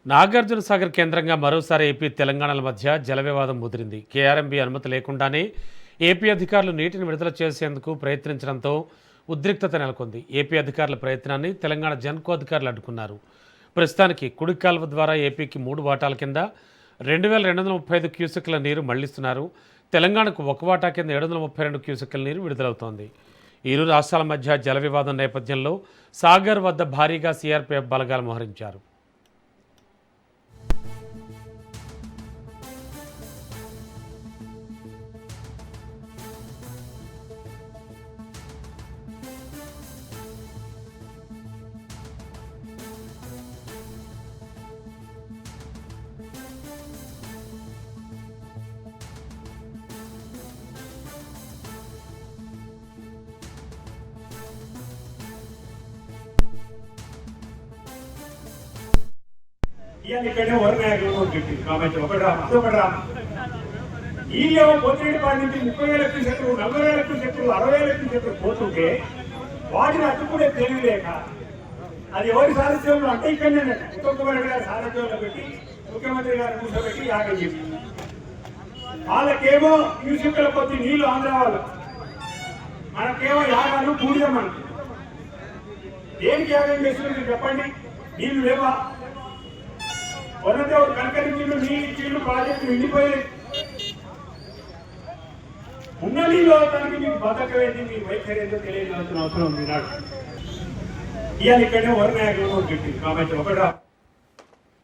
నాగార్జున సాగర్ కేంద్రంగా మరోసారి ఏపీ తెలంగాణల మధ్య జల వివాదం ముదిరింది. కేఆర్ఎంబీ అనుమతి లేకుండానే ఏపీ అధికారులు నీటిని విడుదల చేసేందుకు ప్రయత్నించడంతో ఉద్రిక్తత నెలకొంది. ఏపీ అధికారుల ప్రయత్నాన్ని తెలంగాణ జెన్కో అధికారులు అడ్డుకున్నారు. ప్రస్తుతానికి కుడి కాలువ ద్వారా ఏపీకి 3 వాటాల కింద 2235 క్యూసెక్ల నీరు మళ్లిస్తున్నారు. తెలంగాణకు 1 వాటా కింద 732 క్యూసెక్ల నీరు విడుదలవుతోంది. ఇరు రాష్ట్రాల మధ్య జల వివాదం నేపథ్యంలో సాగర్ వద్ద భారీగా సిఆర్పీఎఫ్ బలగాలు మోహరించారు. ఇక్కడనే వరనాయకులు చెప్పింది కాబట్టి ఒకటి ఈయన పోతిరెడ్డిపాటి నుంచి 30,000 క్యూసెక్లు 40,000 క్యూసెక్లు 60,000 క్యూసెక్లు పోతుంటే వాటిని అడ్డుకునే తెలియలేక అది ఎవరి సారథ్యంలో అంటే ఇక్కడనే ఉత్తమ్ కుమార్ రెడ్డి గారి సారథ్యంలో పెట్టి ముఖ్యమంత్రి గారు కూర్చోబెట్టి యాగం చెప్పింది. వాళ్ళకేమో క్యూసెక్ల కొద్ది నీళ్లు ఆంధ్ర వాళ్ళు, మనకేమో యాగాలు కూడిదమ్మని. దేనికి యాగం చేస్తున్నారు చెప్పండి? నీళ్లు లేవా? వనదేవుడు కనకరించిండు, నీళ్ళు ఇచ్చిండు, ప్రాజెక్టు నిండిపోయి ఉన్న నీళ్ళు అవడానికి మీకు బతకవేంది, మీ వైఖరి ఏందో తెలియజేయాల్సిన అవసరం ఉంది. నాడు ఇవాళ ఇక్కడనే వరనాయకులు చెప్పింది కాబట్టి ఒకటి